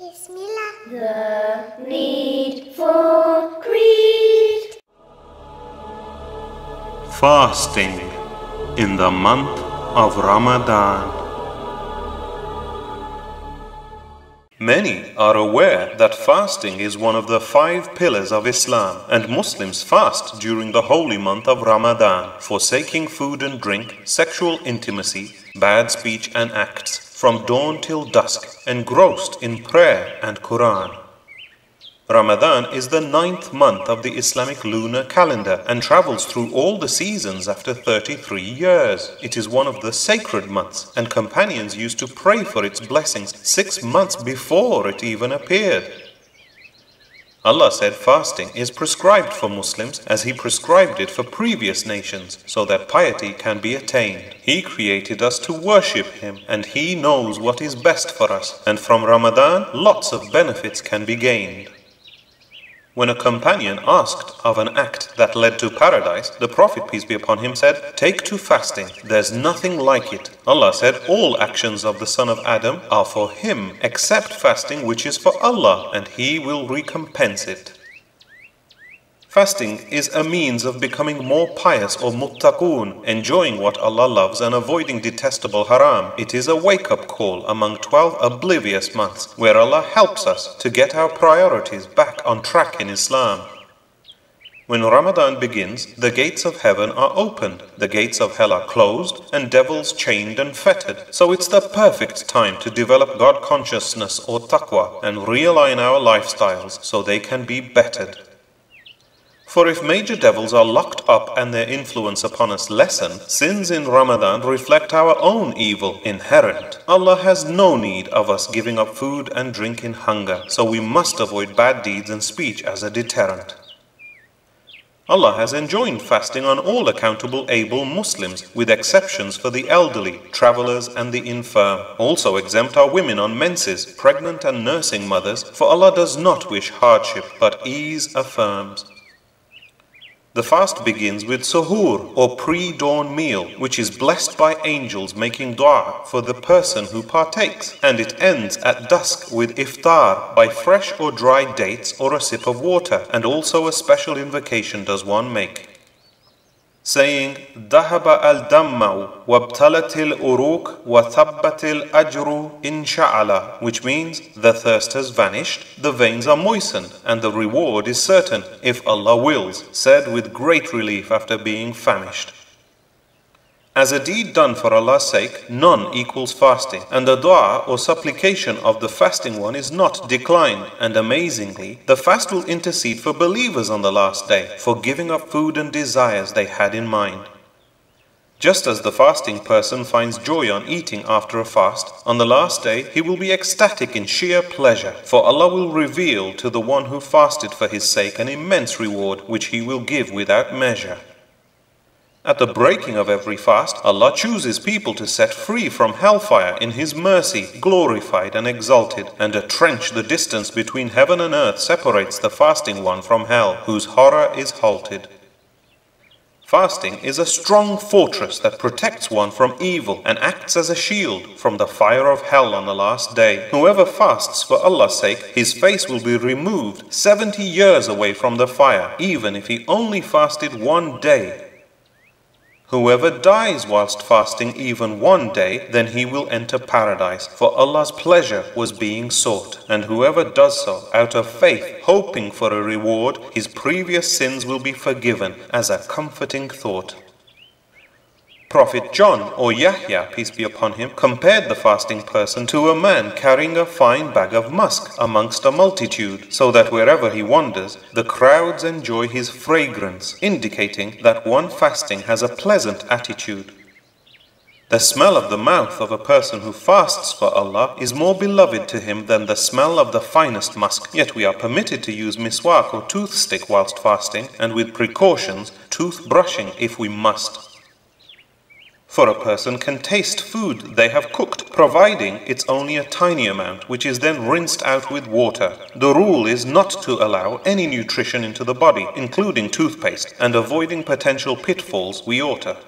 Bismillah. The need for greed. Fasting in the month of Ramadan. Many are aware that fasting is one of the 5 pillars of Islam, and Muslims fast during the holy month of Ramadan, forsaking food and drink, sexual intimacy, bad speech and acts, from dawn till dusk, engrossed in prayer and Quran. Ramadan is the 9th month of the Islamic lunar calendar and travels through all the seasons after 33 years. It is one of the sacred months, and companions used to pray for its blessings 6 months before it even appeared. Allah said fasting is prescribed for Muslims as He prescribed it for previous nations so that piety can be attained. He created us to worship Him, and He knows what is best for us, and from Ramadan lots of benefits can be gained. When a companion asked of an act that led to paradise, the Prophet, peace be upon him, said, "Take to fasting, there's nothing like it." Allah said, "All actions of the son of Adam are for him, except fasting, which is for Allah, and He will recompense it." Fasting is a means of becoming more pious or muttaqoon, enjoying what Allah loves and avoiding detestable haram. It is a wake-up call among 12 oblivious months, where Allah helps us to get our priorities back on track in Islam. When Ramadan begins, the gates of heaven are opened, the gates of hell are closed, and devils chained and fettered. So it's the perfect time to develop God consciousness or taqwa and realign our lifestyles so they can be bettered. For if major devils are locked up and their influence upon us lessened, sins in Ramadan reflect our own evil inherent. Allah has no need of us giving up food and drink in hunger, so we must avoid bad deeds and speech as a deterrent. Allah has enjoined fasting on all accountable able Muslims, with exceptions for the elderly, travelers and the infirm. Also exempt are women on menses, pregnant and nursing mothers, for Allah does not wish hardship, but ease affirms. The fast begins with suhoor or pre-dawn meal, which is blessed by angels making dua for the person who partakes, and it ends at dusk with iftar by fresh or dry dates or a sip of water, and also a special invocation does one make, saying, "Dahaba al-damma'u wabtalatil uruk wa thabbatil ajru insha'Allah," which means the thirst has vanished, the veins are moistened, and the reward is certain if Allah wills, said with great relief after being famished. As a deed done for Allah's sake, none equals fasting, and the dua or supplication of the fasting one is not declined, and amazingly, the fast will intercede for believers on the last day, for giving up food and desires they had in mind. Just as the fasting person finds joy on eating after a fast, on the last day he will be ecstatic in sheer pleasure, for Allah will reveal to the one who fasted for His sake an immense reward which He will give without measure. At the breaking of every fast, Allah chooses people to set free from hellfire in His mercy, glorified and exalted, and a trench the distance between heaven and earth separates the fasting one from hell, whose horror is halted. Fasting is a strong fortress that protects one from evil and acts as a shield from the fire of hell on the last day. Whoever fasts for Allah's sake, his face will be removed 70 years away from the fire, even if he only fasted 1 day. Whoever dies whilst fasting even 1 day, then he will enter paradise, for Allah's pleasure was being sought. And whoever does so out of faith, hoping for a reward, his previous sins will be forgiven, as a comforting thought. Prophet John, or Yahya, peace be upon him, compared the fasting person to a man carrying a fine bag of musk amongst a multitude, so that wherever he wanders, the crowds enjoy his fragrance, indicating that one fasting has a pleasant attitude. The smell of the mouth of a person who fasts for Allah is more beloved to him than the smell of the finest musk, yet we are permitted to use miswak or toothstick whilst fasting, and with precautions, tooth brushing if we must. For a person can taste food they have cooked, providing it's only a tiny amount, which is then rinsed out with water. The rule is not to allow any nutrition into the body, including toothpaste, and avoiding potential pitfalls we ought to.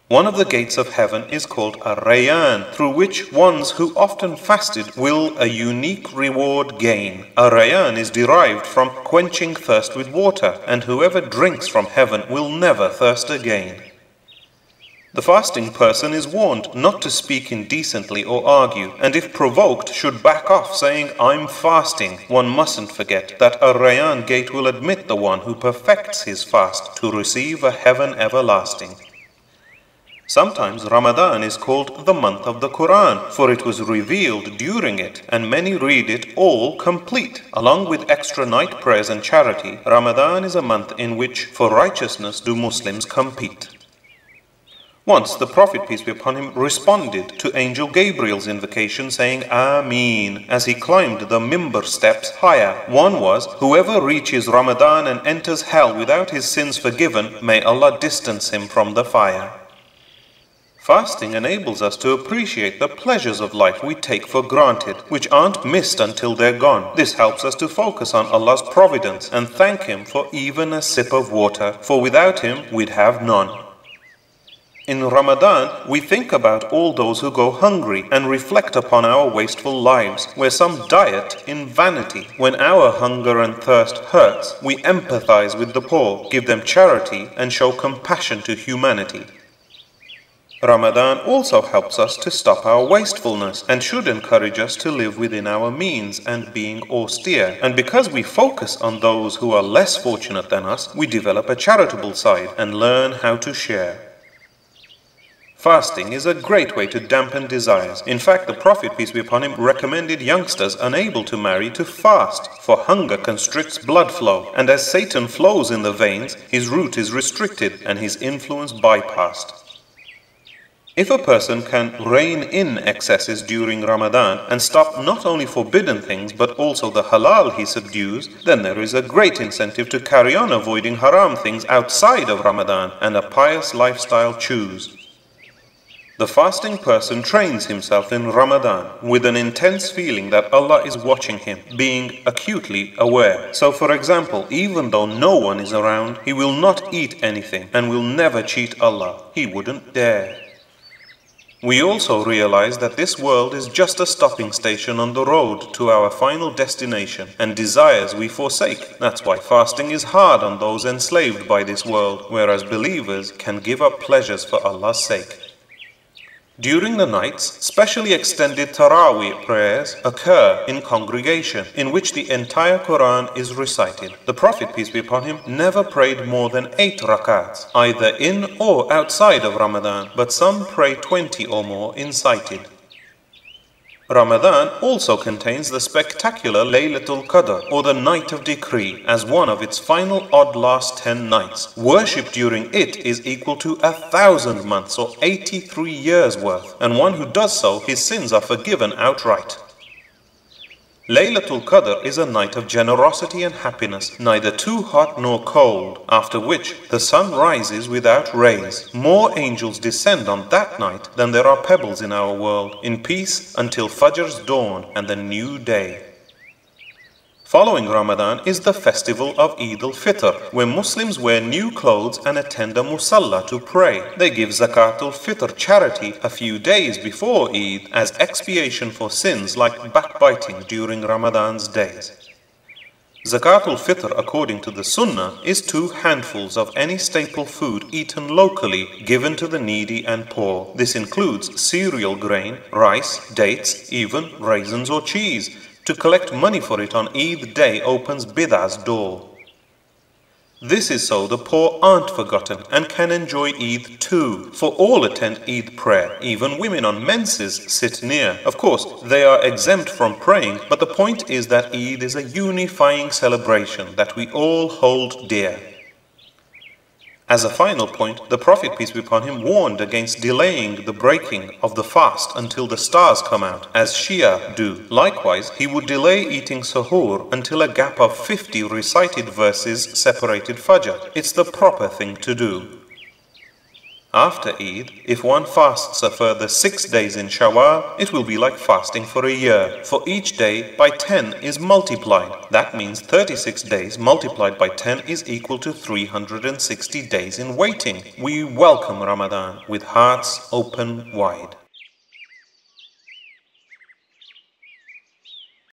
One of the gates of heaven is called a Rayyan, through which ones who often fasted will a unique reward gain. A Rayyan is derived from quenching thirst with water, and whoever drinks from heaven will never thirst again. The fasting person is warned not to speak indecently or argue, and if provoked should back off saying, "I'm fasting." One mustn't forget that a Rayyan gate will admit the one who perfects his fast to receive a heaven everlasting. Sometimes Ramadan is called the month of the Quran, for it was revealed during it, and many read it all complete. Along with extra night prayers and charity, Ramadan is a month in which for righteousness do Muslims compete. Once the Prophet, peace be upon him, responded to Angel Gabriel's invocation saying Ameen as he climbed the mimbar steps higher. One was, whoever reaches Ramadan and enters hell without his sins forgiven, may Allah distance him from the fire. Fasting enables us to appreciate the pleasures of life we take for granted, which aren't missed until they're gone. This helps us to focus on Allah's providence and thank Him for even a sip of water, for without Him we'd have none. In Ramadan, we think about all those who go hungry and reflect upon our wasteful lives, where some diet in vanity. When our hunger and thirst hurts, we empathize with the poor, give them charity, and show compassion to humanity. Ramadan also helps us to stop our wastefulness and should encourage us to live within our means and being austere. And because we focus on those who are less fortunate than us, we develop a charitable side and learn how to share. Fasting is a great way to dampen desires. In fact, the Prophet, peace be upon him, recommended youngsters unable to marry to fast, for hunger constricts blood flow, and as Satan flows in the veins, his route is restricted and his influence bypassed. If a person can rein in excesses during Ramadan and stop not only forbidden things but also the halal he subdues, then there is a great incentive to carry on avoiding haram things outside of Ramadan and a pious lifestyle choose. The fasting person trains himself in Ramadan with an intense feeling that Allah is watching him, being acutely aware. So for example, even though no one is around, he will not eat anything and will never cheat Allah. He wouldn't dare. We also realize that this world is just a stopping station on the road to our final destination, and desires we forsake. That's why fasting is hard on those enslaved by this world, whereas believers can give up pleasures for Allah's sake. During the nights, specially extended Taraweeh prayers occur in congregation, in which the entire Quran is recited. The Prophet, peace be upon him, never prayed more than 8 rakats, either in or outside of Ramadan, but some pray 20 or more incited. Ramadan also contains the spectacular Laylatul Qadr, or the Night of Decree, as one of its final odd last 10 nights. Worship during it is equal to 1,000 months or 83 years worth, and one who does so, his sins are forgiven outright. Laylatul Qadr is a night of generosity and happiness, neither too hot nor cold, after which the sun rises without rays. More angels descend on that night than there are pebbles in our world, in peace until Fajr's dawn and the new day. Following Ramadan is the festival of Eid al-Fitr, where Muslims wear new clothes and attend a musalla to pray. They give Zakat al-Fitr charity a few days before Eid as expiation for sins like backbiting during Ramadan's days. Zakat al-Fitr, according to the Sunnah, is 2 handfuls of any staple food eaten locally given to the needy and poor. This includes cereal grain, rice, dates, even raisins or cheese. To collect money for it on Eid day opens bid'ah's door. This is so the poor aren't forgotten and can enjoy Eid too, for all attend Eid prayer. Even women on menses sit near. Of course, they are exempt from praying, but the point is that Eid is a unifying celebration that we all hold dear. As a final point, the Prophet, peace be upon him, warned against delaying the breaking of the fast until the stars come out, as Shia do. Likewise, he would delay eating suhoor until a gap of 50 recited verses separated Fajr. It's the proper thing to do. After Eid, if one fasts a further 6 days in Shawwal, it will be like fasting for a year, for each day by 10 is multiplied. That means 36 days multiplied by 10 is equal to 360 days in waiting. We welcome Ramadan with hearts open wide.